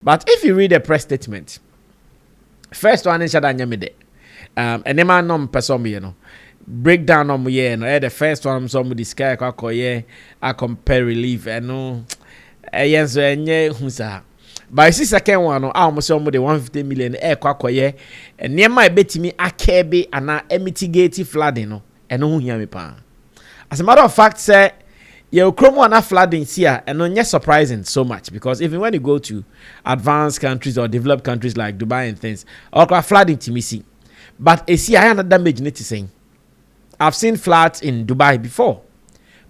But if you read the press statement, first one is Shadanyamide. And the man nom person, you know, breakdown on me, the first one somebody sky I compare relief and no, yes, and yeah, by the second one, almost somebody 150 million and near my bet me a kebe and a mitigate flooding, and no hear me pa. As a matter of fact, sir, your chromo and flooding here, and not surprising so much because even when you go to advanced countries or developed countries like Dubai and things, or flooding to me see. But a see, I am not damage need to saying. I've seen floods in Dubai before,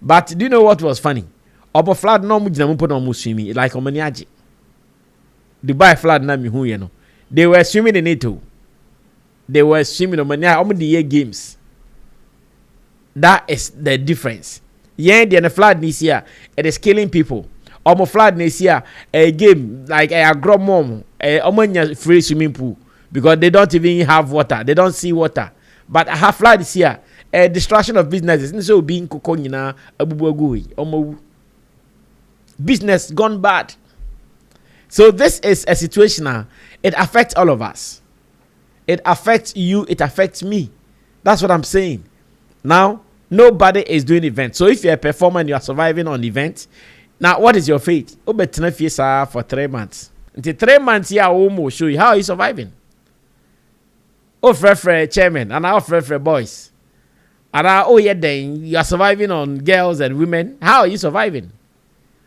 but do you know what was funny? Obo flood no swimming like Omaniaji. Dubai flood na mi hu ye no. They were swimming in it too. They were swimming on the year games. That is the difference. Yeah, the flood this year, it is killing people. Omo flood this year, a game like a gromom, a free swimming pool because they don't even have water. They don't see water. But I have flood this year, a destruction of businesses. So being kokonyina abubuagui, omo business gone bad. So this is a situation now. It affects all of us. It affects you. It affects me. That's what I'm saying. Now, nobody is doing events. So if you're a performer and you are surviving on events, now what is your fate? For 3 months. Until 3 months, here will show you how are you surviving. Oh, frere chairman, and our frere boys. And then you are surviving on girls and women. How are you surviving?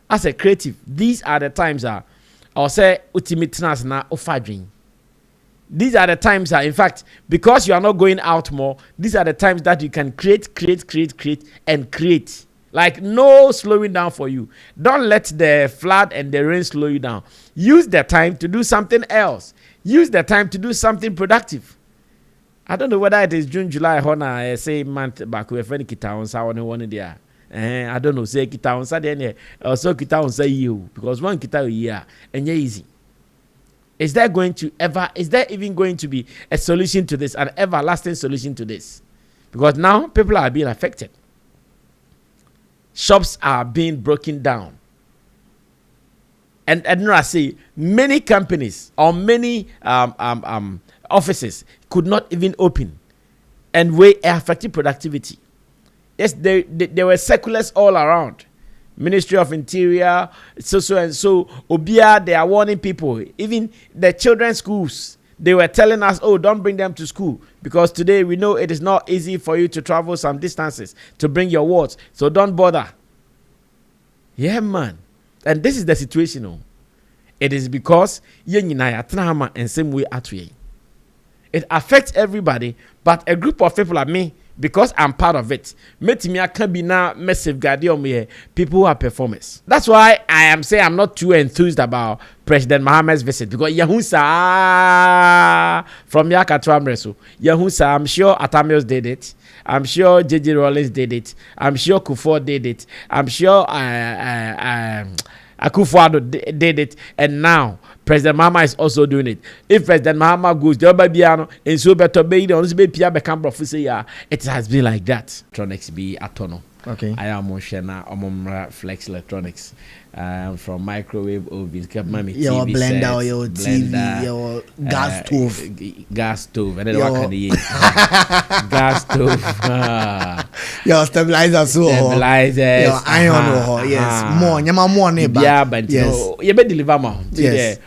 As a creative, these are the times I'll say ultimate na ofadring. These are the times in fact, because you are not going out more, these are the times that you can create, and create. Like no slowing down for you. Don't let the flood and the rain slow you down. Use the time to do something else. Use the time to do something productive. I don't know whether it is June, July, Hona, say month back with any kitowns, I want to one there. I don't know, say kita on Saturday or so kita on say you because one kita a year and easy. Is there even going to be a solution to this, an everlasting solution to this? Because now people are being affected. Shops are being broken down. And I say many companies or many offices could not even open and we affected productivity. Yes, there were circulars all around. Ministry of Interior, so and so. Obia, they are warning people. Even the children's schools, they were telling us, oh, don't bring them to school. Because today we know it is not easy for you to travel some distances to bring your wards. So don't bother. Yeah, man. And this is the situation. Oh. It is because and same way at it affects everybody, but a group of people like me, because I'm part of it, can be now massive guardian people who are performers. That's why I am saying I'm not too enthused about President Mohammed's visit because Yahusa from Yaka to Amresu. Yahusa, I'm sure Atamios did it. I'm sure JJ Rollins did it. I'm sure Kufuor did it. I'm sure Akufo-Addo did it, and now President Mahama is also doing it. If President Mahama goes, the other piano and so better be the only Pia become prophecy. It has been like that. Electronics be atono. Okay. I am Moshena Omomra Flex Electronics. From microwave ovens, your blender, your TV, your gas stove, and then what can you gas stove, your stabilizer, your iron, yes, more neighbor. Yeah, but you better deliver more. Yes.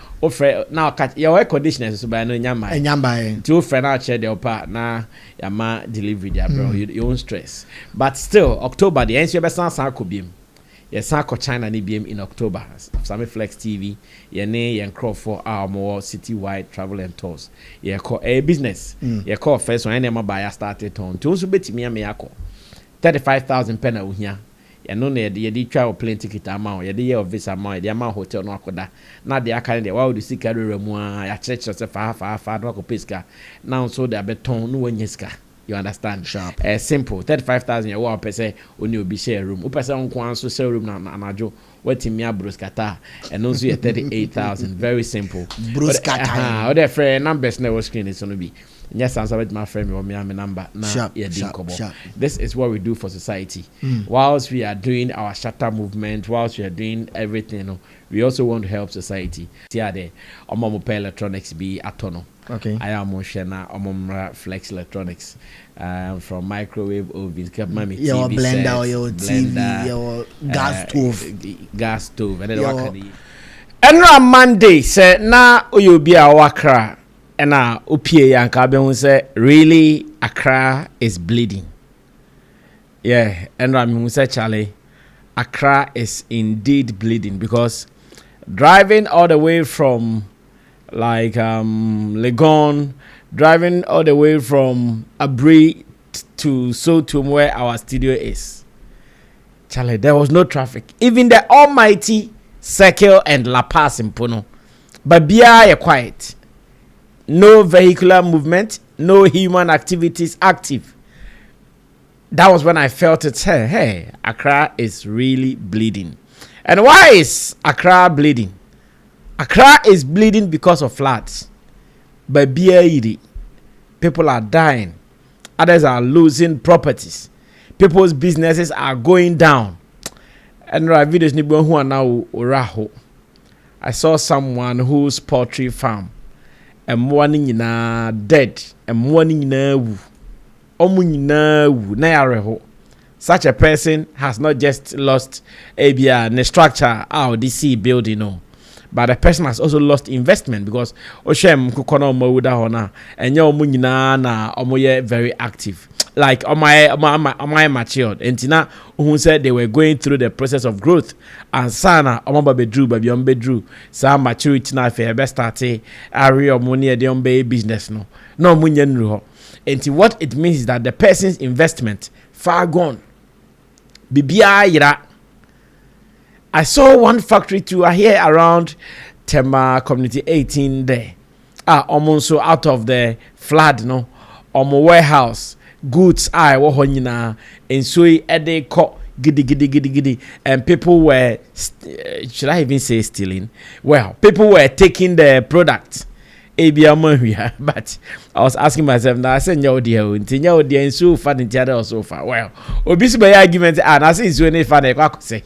Now cut your air conditioners so by no nyamba. Two friend out share their part now. Yama delivery there, bro. You won't stress. But still, October the answer be san could be. Yes, I call China NBM in October. Sammy Flex TV, ye crawl for our more citywide travel and tours. Ye call a business. Ye call first when any buyer started on. To also bet me a miracle. 35,000 penna here. Ye no ne ye travel plane ticket amount. Ye the year of visa amount. The amount hotel no akoda. Now they are kind of why would you see carry remua? Ya church yourself far no pesca. Now so they are beton no one yeska. You understand? Sharp. Simple. 35,000 you want per se only be share room. U person on kwan so share room na anajo. Wetin me bruskata and also 38,000. Very simple. Bruskata. Other friend numbers never screen is gonna be. Yes, answer with my friend or me number. Sharp. This is what we do for society. Whilst we are doing our shatter movement, whilst we are doing everything, we also want to help society. Here there, electronics be atono. Okay. I am Shena Flex Electronics. From microwave ovens, your TV blender, sets, your TV, your gas stove, and then what can you? Monday say na you be a Accra, and na upie yanka say really Accra is bleeding. Yeah, and I say Charlie, Accra is indeed bleeding because driving all the way from like Legon, driving all the way from Abri to Sotum where our studio is. Charlie, there was no traffic. Even the almighty Circle and La Paz in Puno. But Bia quiet. No vehicular movement, no human activities active. That was when I felt it. Hey, Accra is really bleeding. And why is Accra bleeding? Accra is bleeding because of floods. But people are dying. Others are losing properties. People's businesses are going down. And videos who are now Oraho. I saw someone whose poultry farm and morning in a dead and morning in a such a person has not just lost a structure out the sea building, no. But the person has also lost investment because Oshem kukono mawuda hona and your munina na omoye very active. Like my matured. And Tina who said they were going through the process of growth and sana omaba bedru baby on bedru sa maturity na fe best start area money de business no munyen ruho. And what it means is that the person's investment far gone. Bibia yira. I saw one factory too. I hear around Tema Community 18 there. Almost so out of the flood, no. Warehouse goods wohonyina and so they caught giddy. And people were should I even say stealing? Well, people were taking the product. But I was asking myself now. I said, "No dear, and so far in the other so far." Well, obviously, my argument and I say it's when if I say.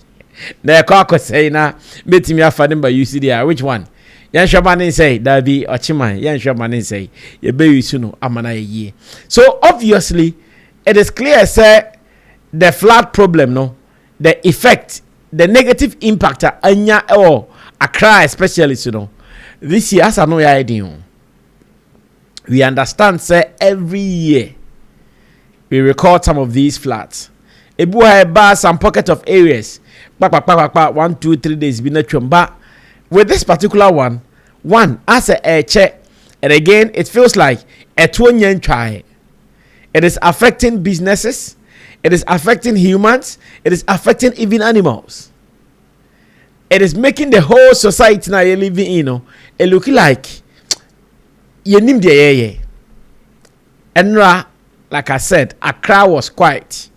The cock say na meet me after by you see there. Which one? Yan Shaman say that be Ochiman. Yan Shaman say ye be you soon amana ye. So obviously it is clear say the flood problem no the effect the negative impact anya or Accra especially you know this year as I know your idea. We understand say every year we record some of these floods. Ebu ha some pocket of areas. 1, 2, 3 days be but with this particular one as a check, and again it feels like a 2 try. It is affecting businesses, it is affecting humans, it is affecting even animals. It is making the whole society now you're living in it look like you name the and like I said, Accra was quiet.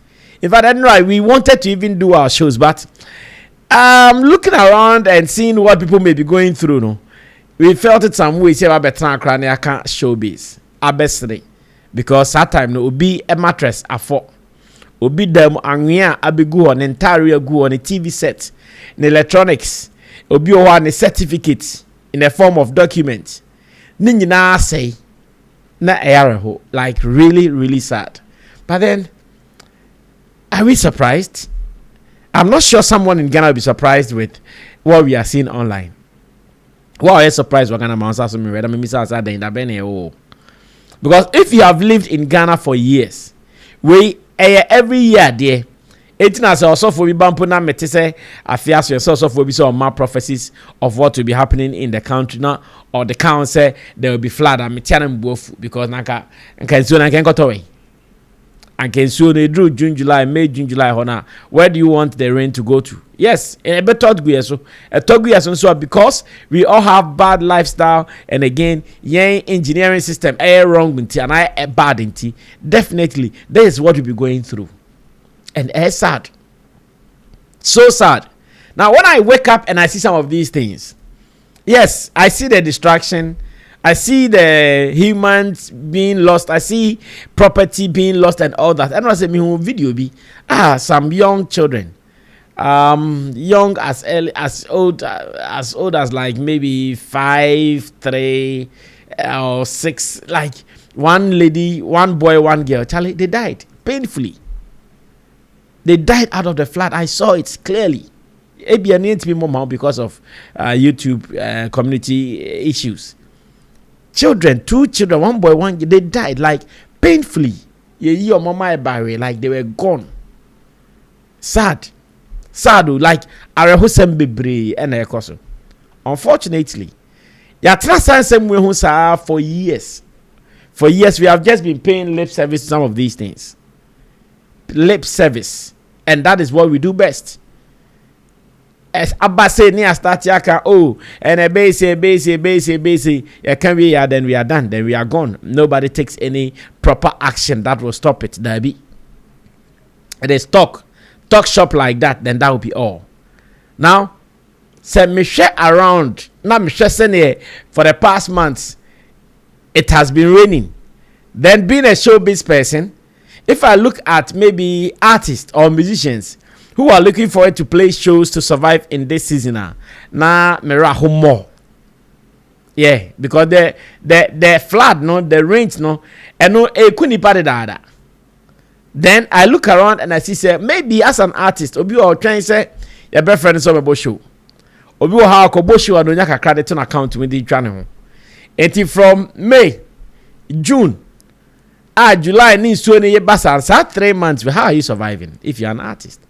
In fact, we wanted to even do our shows, but looking around and seeing what people may be going through, no, we felt it some way. Say about Accra, I can't showbiz, abesre, because that time no will be a mattress afọ, will be them angya abigu on entire go on a TV set, in electronics, will be one a certificate in the form of document. Ninja say na air like really sad, but then. Are we surprised? I'm not sure someone in Ghana will be surprised with what we are seeing online. Well, I'm surprised we're gonna because if you have lived in Ghana for years, we every year there. It is also for Bibampuna Metise, affairs yourself for some more prophecies of what will be happening in the country now, or the council there will be flood and both because Naka and can go away. And can so they drew June, July, May, June, July, Hona. Where do you want the rain to go to? Yes, a better so because we all have bad lifestyle, and again, engineering system wrong and I bad in definitely that is what we'll be going through. And it's sad. So sad. Now when I wake up and I see some of these things, yes, I see the distraction. I see the humans being lost. I see property being lost and all that. And I say, me video be some young children young as early as old as like maybe 5, 3, or 6. Like one lady, one boy, one girl. Charlie, they died painfully. They died out of the flood. I saw it clearly. ABN needs to be more because of YouTube community issues. Children, 2 children, one boy, one girl, they died like painfully. Your mama barry, like they were gone. Sad, like arehosem bebre and ekoso. Unfortunately, ya same way for years. For years, we have just been paying lip service to some of these things. Lip service, and that is what we do best. As Abba say near start yaka, oh, and a base, yeah, can we are then we are done, then we are gone. Nobody takes any proper action that will stop it. There be. It is talk shop like that, then that will be all. Now, say me share around. Now me share say for the past months, it has been raining. Then being a showbiz person, if I look at maybe artists or musicians who are looking forward to play shows to survive in this season, na meraho more. Yeah, because the flood, no, the rains, no, and no, kuni dada. Then I look around and I see, say, maybe as an artist, obi or trying say your boyfriend is on a show. Obi or how kobo show and don't credit on account with the channel. And from May, June, July needs to any basa 3 months. How are you surviving if you're an artist?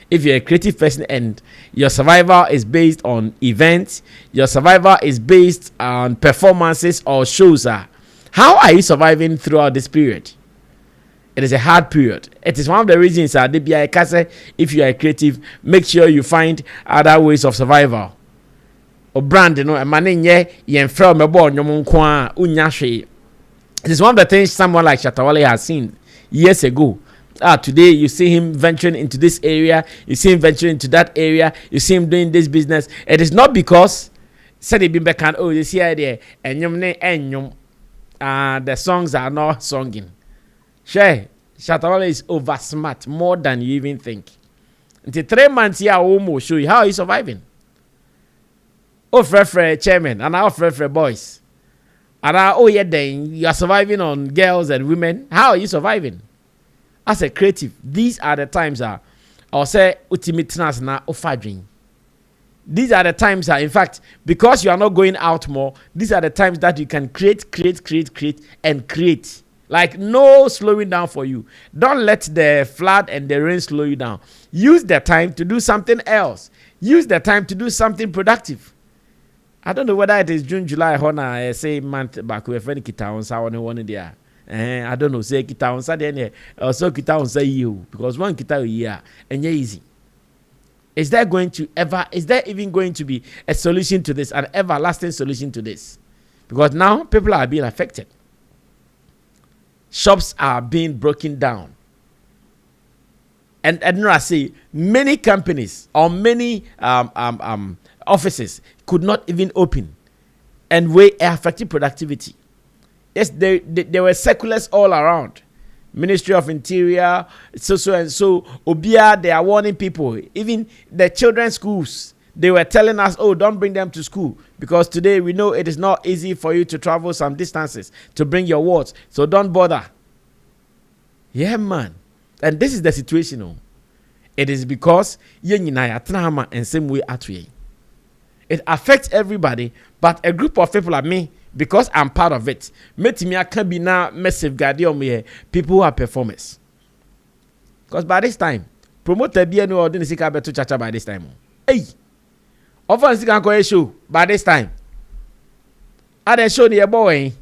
If you're a creative person and your survival is based on events, your survival is based on performances or shows, how are you surviving throughout this period? It is a hard period. It is one of the reasons if you are a creative, make sure you find other ways of survival. Or brand, you know, a man in ye from a born unyashi. It is one of the things someone like Shatawale has seen years ago. Today you see him venturing into this area, you see him venturing into that area, you see him doing this business. It is not because said it be can this year there and the songs are not songing. Sure, Shatawale is over smart more than you even think. Until 3 months here, I will show you how are you surviving. Oh, Frefre chairman, and our Frefre boys. And then you are surviving on girls and women. How are you surviving? As a creative, these are the times I'll say ultimate na ofadring. These are the times in fact, because you are not going out more, these are the times that you can create, and create. Like no slowing down for you. Don't let the flood and the rain slow you down. Use the time to do something else. Use the time to do something productive. I don't know whether it is June, July, Hona, say month back with any kita on someone one there. I don't know, say kita on Saturday or so kita on say you because one kita a year and you're easy. Is there even going to be a solution to this, an everlasting solution to this? Because now people are being affected. Shops are being broken down. And I say many companies or many offices could not even open, and we affected productivity. Yes, there were circulars all around. Ministry of Interior, so and so. Obia, they are warning people. Even the children's schools, they were telling us, oh, don't bring them to school because today we know it is not easy for you to travel some distances to bring your wards. So don't bother. Yeah, man. And this is the situation. Oh. It is because and same way at we. It affects everybody, but a group of people like me, because I'm part of it, I can be now massive guardian me people who are performers. Because by this time, promoter be no ordinary sika beto chacha by this time. Hey, often sika can go show by this time. I dey show the boy.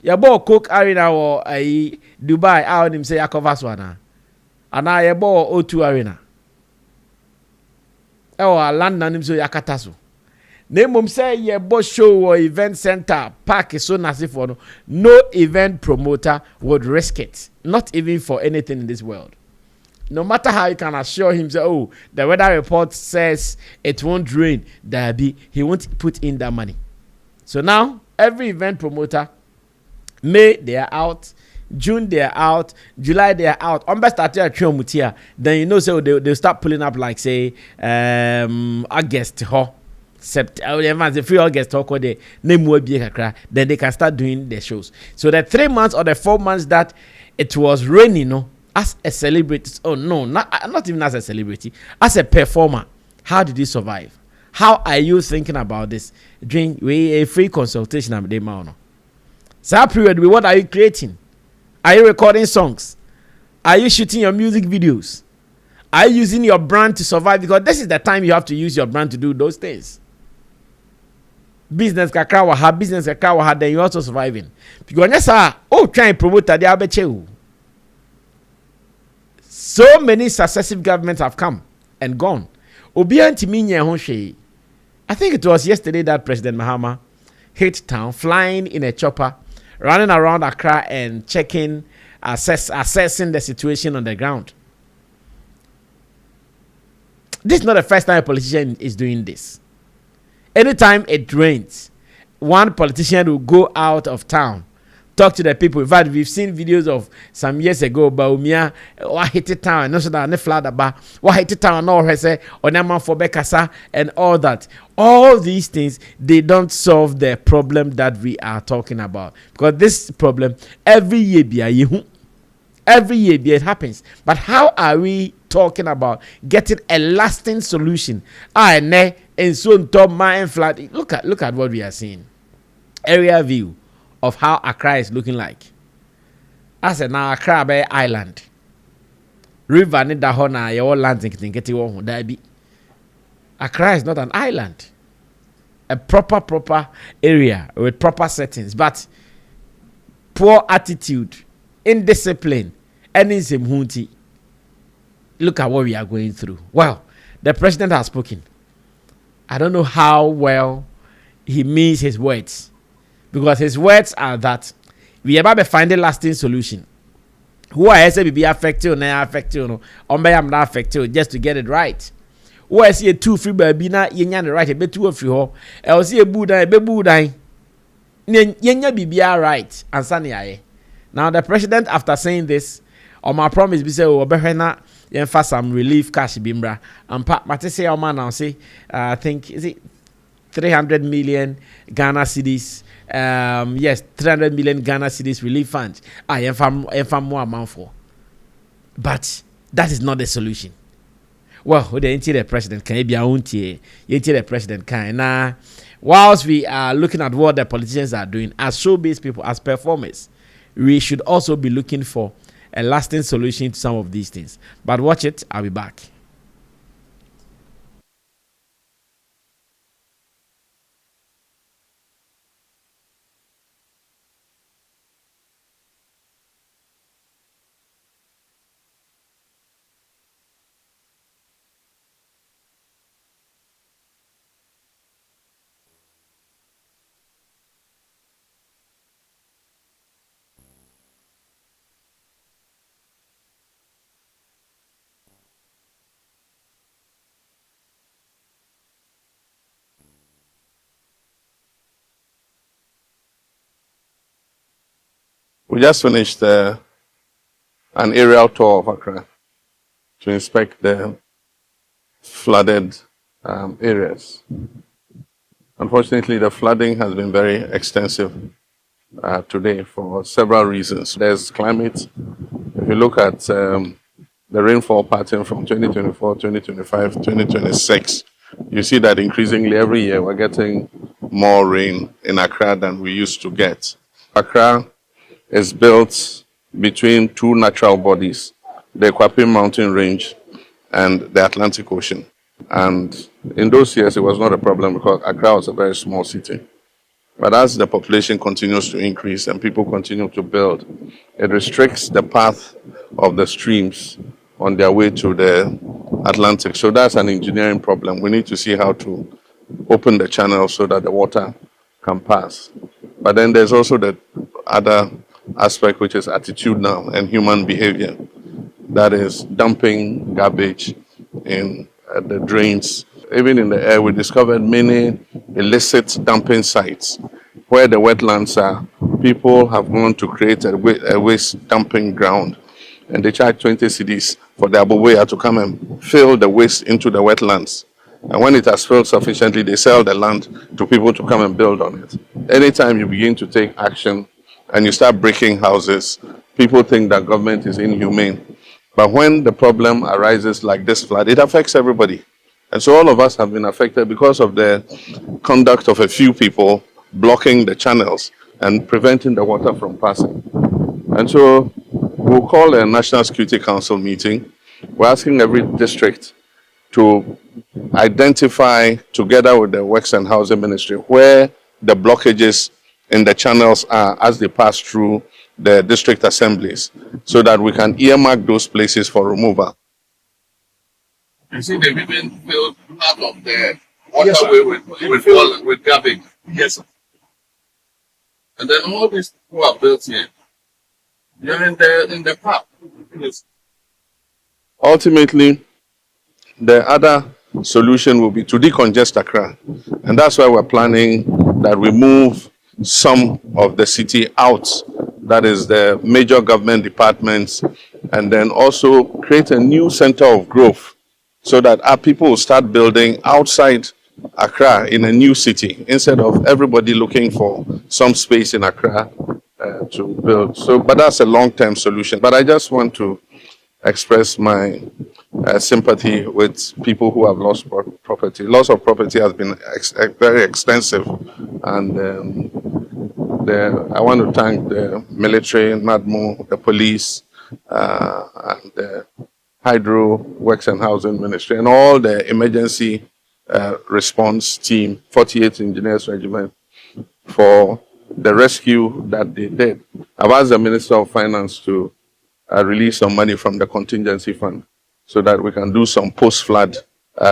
Your boy Cook Arena or Dubai. I want him say Yakovas one. And I your boy O2 Arena. Or London him so Yakatasu. Name him say your boy show or event center park is so nasty for no event promoter would risk it. Not even for anything in this world. No matter how you can assure him, say, oh, the weather report says it won't rain, he won't put in that money. So now every event promoter, May they are out, June they're out, July they're out. Then you know, so they'll start pulling up like say August, September, the free August then they can start doing their shows. So the 3 months or the 4 months that it was raining, no, as a celebrity, oh no, not even as a celebrity, as a performer, how did you survive? How are you thinking about this? During a free consultation at the no. So that period, what are you creating? Are you recording songs? Are you shooting your music videos? Are you using your brand to survive? Because this is the time you have to use your brand to do those things. Business kakawa, then you're also surviving. Because try and promote that. So many successive governments have come and gone. I think it was yesterday that President Mahama hit town, flying in a chopper, running around Accra and checking, assessing the situation on the ground. This is not the first time a politician is doing this. Anytime it rains, one politician will go out of town, talk to the people. In fact, we've seen videos of some years ago, Baumia, what hit it town, no, so that flood about what hit it town, no, say, or Naman for Bekasa, and all that. All these things, they don't solve the problem that we are talking about. Because this problem, every year, it happens. But how are we talking about getting a lasting solution? And so on top my flood. Look at what we are seeing. Area view of how Accra is looking like. As now Accra Bay Island. River ni dahona your lands in Kinketi won be. Accra is not an island. A proper area with proper settings, but poor attitude, indiscipline, and insecurity. Look at what we are going through. Well, the president has spoken. I don't know how well he means his words, because his words are that we are about to find a lasting solution. Who I say be affected or not affected, no, or may am not affected, just to get it right. Who I see a 2 free baby na yenya the right a bit 2 of you, I see a Buddha, a Buddha, yenya be right, and sunny. Now the president, after saying this, on my promise, be say, oh, behena. For some relief cash bimbra and Mate say man now say I think is it 300 million Ghana cedis, yes, 300 million Ghana cedis relief fund. I am more amount for, but that is not the solution. Well, the president can be the president can now. Whilst we are looking at what the politicians are doing as showbiz people, as performers, we should also be looking for a lasting solution to some of these things. But watch it, I'll be back. We just finished an aerial tour of Accra to inspect the flooded areas. Unfortunately, the flooding has been very extensive today for several reasons. There's climate. If you look at the rainfall pattern from 2024, 2025, 2026, you see that increasingly every year we're getting more rain in Accra than we used to get. Accra is built between 2 natural bodies, the Kwapim Mountain Range and the Atlantic Ocean. And in those years, it was not a problem because Accra was a very small city. But as the population continues to increase and people continue to build, it restricts the path of the streams on their way to the Atlantic. So that's an engineering problem. We need to see how to open the channel so that the water can pass. But then there's also the other aspect, which is attitudinal and human behavior. That is dumping garbage in the drains. Even in the air, we discovered many illicit dumping sites where the wetlands are people have gone to create a waste dumping ground, and they charge 20 cedis for the aboboya to come and fill the waste into the wetlands. And when it has filled sufficiently, they sell the land to people to come and build on it. Anytime you begin to take action and you start breaking houses, people think that government is inhumane. But when the problem arises like this flood, it affects everybody. And so all of us have been affected because of the conduct of a few people blocking the channels and preventing the water from passing. And so we'll call a National Security Council meeting. We're asking every district to identify, together with the Works and Housing Ministry, where the blockages in the channels are as they pass through the district assemblies, so that we can earmark those places for removal. You see, they've even filled part of the waterway with garbage. Yes, sir. And then all these who are built here, you're in the park. Yes. Ultimately, the other solution will be to decongest Accra. And that's why we're planning that we move some of the city out, that is the major government departments, and then also create a new center of growth so that our people will start building outside Accra in a new city instead of everybody looking for some space in Accra to build. So, but that's a long-term solution. But I just want to express my sympathy with people who have lost property. Loss of property has been very extensive, and I want to thank the military, NADMO, the police, and the Hydro, Works and Housing Ministry, and all the emergency response team, 48th Engineers Regiment, for the rescue that they did. I've asked the Minister of Finance to release some money from the contingency fund so that we can do some post-flood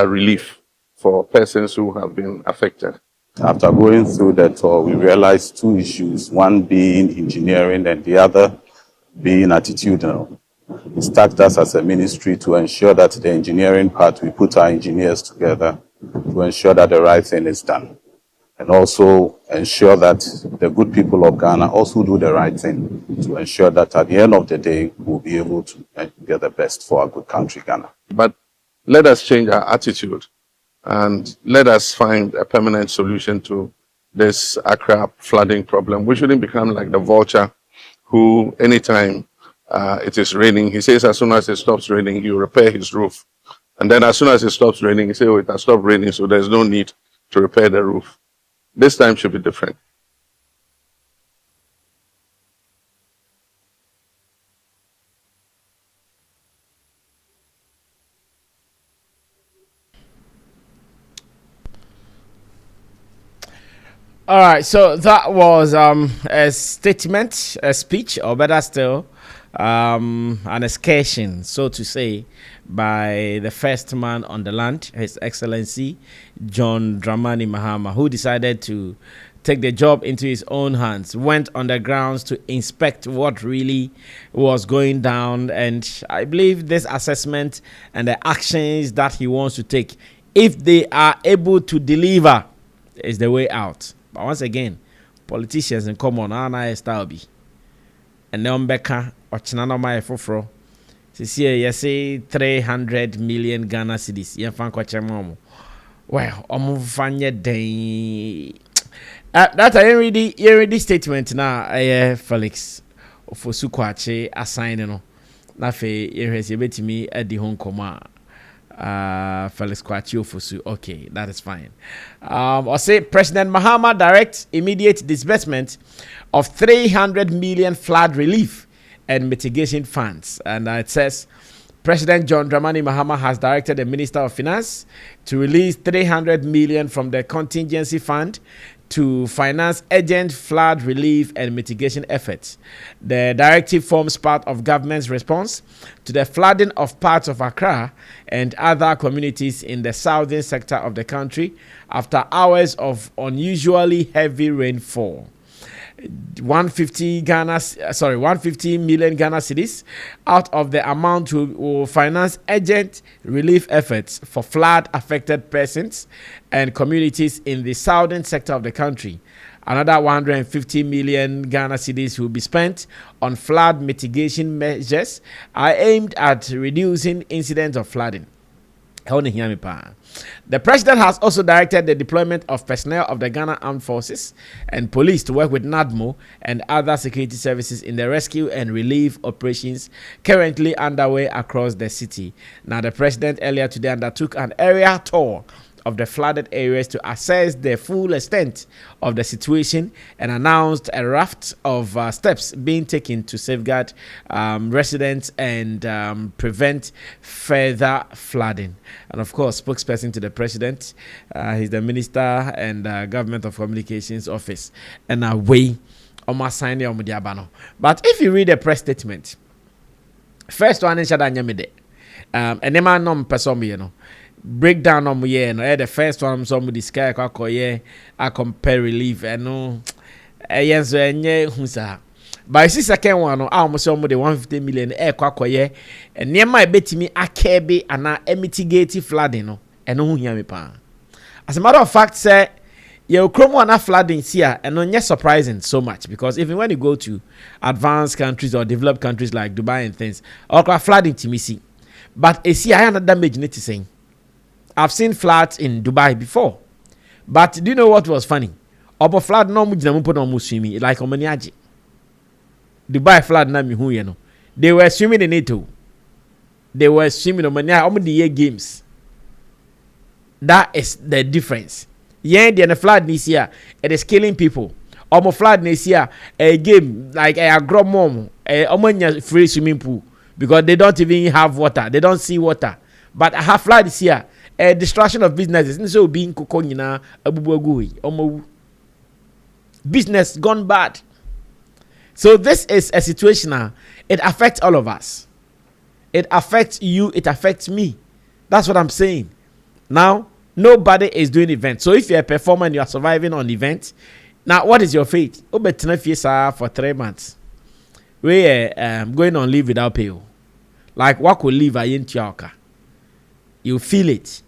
relief for persons who have been affected. After going through the tour, we realized two issues, one being engineering and the other being attitudinal. It's tasked us as a ministry to ensure that the engineering part, we put our engineers together to ensure that the right thing is done. And also ensure that the good people of Ghana also do the right thing to ensure that at the end of the day, we'll be able to get the best for our good country, Ghana. But let us change our attitude and let us find a permanent solution to this Accra flooding problem. We shouldn't become like the vulture who, anytime it is raining, he says as soon as it stops raining, he will repair his roof. And then as soon as it stops raining, he says, oh, it has stopped raining, so there's no need to repair the roof. This time should be different. All right, so that was a statement, a speech, or better still, an excursion, so to say, by the first man on the land, His Excellency John Dramani Mahama, who decided to take the job into his own hands, went on the grounds to inspect what really was going down. And I believe this assessment and the actions that he wants to take, if they are able to deliver, is the way out. But once again, politicians in common, Anna style be. And then Becca or Chinana Maya Fofro. You say 300 million Ghana cedis. You fan kwacha well, omufanye day. That I already statement now. Felix Ofosu kwache assign no. Na fe yehwese betimi edi hon koma. Felix kwache Ofosu. Okay, that is fine. Or say President Mahama directs immediate disbursement of 300 million flood relief and mitigation funds. And it says, President John Dramani Mahama has directed the Minister of Finance to release 300 million from the contingency fund to finance urgent flood relief and mitigation efforts. The directive forms part of government's response to the flooding of parts of Accra and other communities in the southern sector of the country after hours of unusually heavy rainfall. 150 million Ghana cedis out of the amount will finance urgent relief efforts for flood affected persons and communities in the southern sector of the country. Another 150 million Ghana cedis will be spent on flood mitigation measures are aimed at reducing incidents of flooding. The president has also directed the deployment of personnel of the Ghana Armed Forces and police to work with NADMO and other security services in the rescue and relief operations currently underway across the city. Now, the president earlier today undertook an area tour of the flooded areas to assess the full extent of the situation and announced a raft of steps being taken to safeguard residents and prevent further flooding. And of course, spokesperson to the president, he's the Minister and Government of Communications Office, and away almost signing on Mudiabano. But if you read the press statement, first one in Shadanyamide, and the man nom person, you know. Breakdown on the first one somebody sky I compare relief and no yes by second one almost somebody 150 million and near my bet me a kebe and a mitigate flooding no and no hear me pa. As a matter of fact, say you chrome flooding here and not surprising so much because even when you go to advanced countries or developed countries like Dubai and things, or flooding to me see. But a see I had damage need to saying. I've seen floods in Dubai before. But do you know what was funny? Obo flood no mujina mupo no muswimi like omaniaji. Dubai flood na mihu ye no. They were swimming in it too. They were swimming omania the games. That is the difference. Yeah, the flood this year it is killing people. Omo flood this year a game like a agromom omanya free swimming pool because they don't even have water. They don't see water. But I have flood this year. A destruction of businesses. So being kokonyina abubuagui. Business gone bad. So this is a situation now. It affects all of us. It affects you. It affects me. That's what I'm saying. Now, nobody is doing events. So if you're a performer and you are surviving on events, now what is your fate? For 3 months. We going on leave without pay. Like what could leave a you feel it.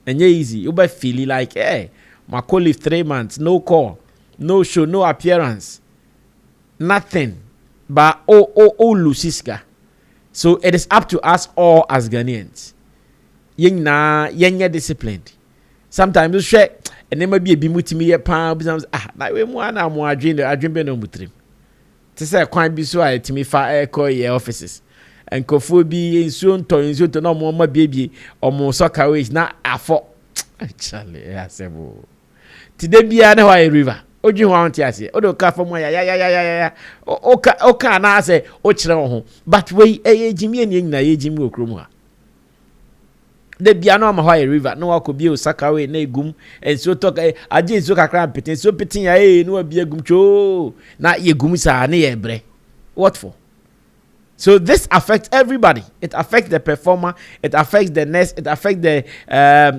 And yeah, easy. You better feel it like, hey, my call live 3 months, no call, no show, no appearance, nothing. But Lusiska. So it is up to us all as Ghanaians. Yenya disciplined. Sometimes you share, and there may be a bimutimi pound. Like we more dream no mutrim. To say quite be so I to me far call your offices. And kofu bi soon to no more baby or more soccer ways not afford actually asebo today bia na why river oju want ya say odo ka from ya oka na say o kire ho but we ejimi eni na ejimi okrom ha de bia no ma why river no akobi o soccer way na egum and so talk aje so kakra peten so peten ya no bia egum cho na yegum sa na ye bre what for. So this affects everybody. It affects the performer. It affects the nurse. It affects the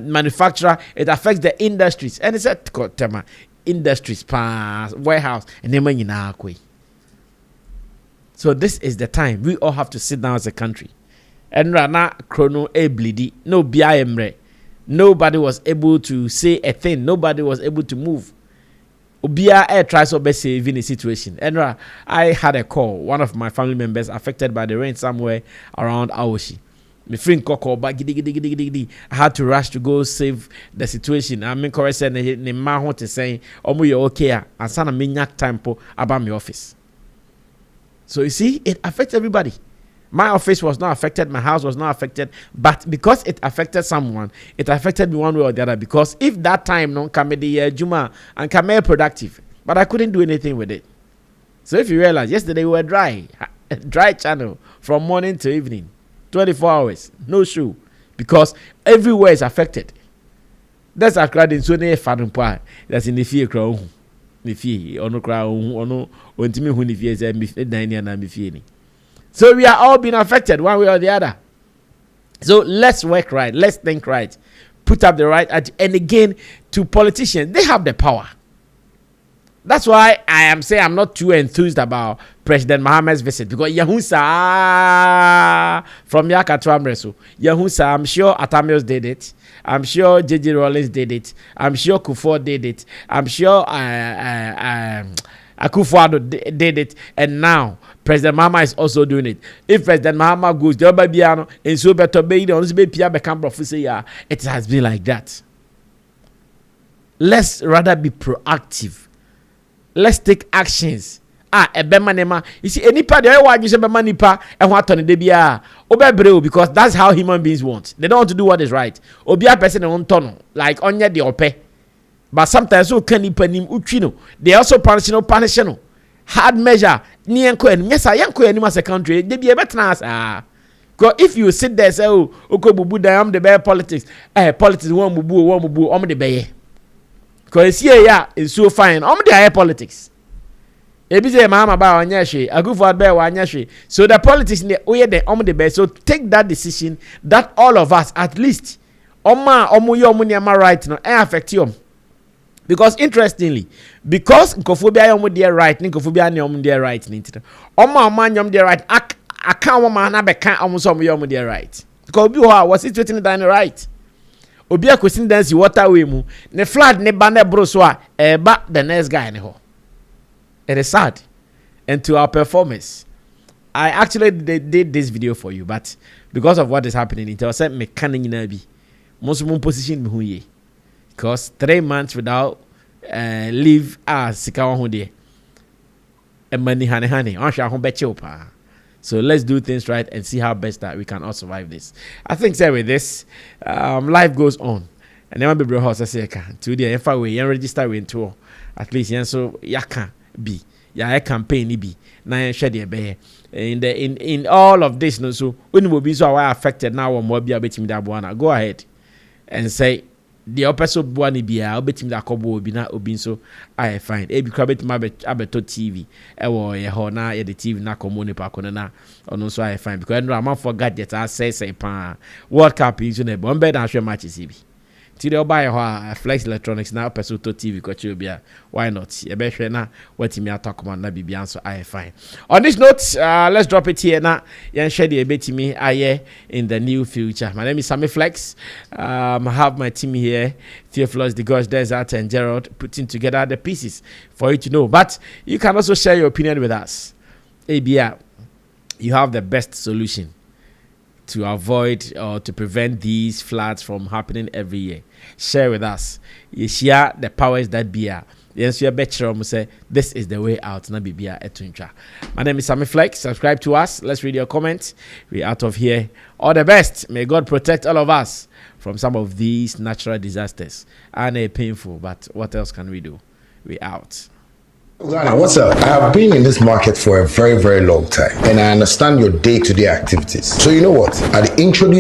manufacturer. It affects the industries. And it's a tema industries, warehouse, and then so this is the time we all have to sit down as a country. And rana chrono bleedy. No BIMRE. Nobody was able to say a thing. Nobody was able to move. Obia air tries to be saving the situation. And I had a call. One of my family members affected by the rain somewhere around Aoshi. My friend called back. I had to rush to go save the situation. I mean, correct said the man want to say, "Omo, you're okay." And son of me time about my office. So you see, it affects everybody. My office was not affected. My house was not affected. But because it affected someone, it affected me one way or the other. Because if that time no come the Juma and come productive, but I couldn't do anything with it. So if you realize, yesterday we were dry channel from morning to evening, 24 hours, no show, because everywhere is affected. That's a crowd in so near Fadumpa. That's in the fear crowd. The fear or no crowd or no when to me who the fear is and so we are all being affected one way or the other. So let's work right. Let's think right. Put up the right. And again, to politicians, they have the power. That's why I am saying I'm not too enthused about President Mohammed's visit, because Yahusa from Yaka to Amreso. Yahusa, I'm sure Atamios did it. I'm sure JJ Rollins did it. I'm sure Kufuor did it. I'm sure Akufo-Addo did it. And now President Mahama is also doing it. If President Mahama goes, it has been like that. Let's rather be proactive. Let's take actions. You see, any part they want you say bema nipa and what on the bia obebreo, because that's how human beings want. They don't want to do what is right. Obia person on tono like onye the ope. But sometimes so can nipa nim utwino. They also punish hard measure. Ni enko en yes I enko en as a country. They be better because if you sit there say oh bubu da am the bear politics. Politics one bubu the bear. Because here yeah is so fine. The higher politics. Ebize mama ba onyeshe Akufo-Addo be onyeshe. So the politics the best. So take that decision that all of us at least omu right now affect you. Because interestingly, because nkophobia yomu there right, nkophobia yomu there right nintino. Yomu there right. Aka woman na beka yomu there right. Because obi was situating down right. Obi akwesini dance waterway mu. Ne flood ne ba ne bro so ba the next guy ne ho. It is sad. And to our performers, I actually did this video for you, but because of what is happening, it was me canning in be most position me who ye. Because 3 months without leave sikawa ho de. And money honey. So let's do things right and see how best that we can all survive this. I think say with this, life goes on. And never be bro house I say can to the FA way register we into at least so yaka be ya campaign be na share the be in all of this no so when we be so affected now or more be betimi da boana go ahead and say the opposite boani be a betimi da kobo obi na obi so I find e be kra betimi abeto TV e wo ye ho na ye the TV na komo ni pa kono na ono so I find because no am for gadget I say pa World Cup is no be on bed and share matches be Tidio buy Flex Electronics now person to TV kochubia. Why not? You better na what me talk about na bibian so I fine. On this note, let's drop it here now. Yan share the bit me aye in the new future. My name is Sammy Flex. I have my team here, Theophilus, the Gosh Desert, and Gerald putting together the pieces for you to know. But you can also share your opinion with us. ABR, you have the best solution to avoid or to prevent these floods from happening every year. Share with us. You share the powers that be. Yes, you better say this is the way out. Na bibia etuncha. My name is Sammy Flex. Subscribe to us. Let's read your comments. We're out of here. All the best. May God protect all of us from some of these natural disasters. And painful, but what else can we do? We're out. Ghana, what's up? I have been in this market for a very, very long time, and I understand your day-to-day activities. So you know what? I'd introduce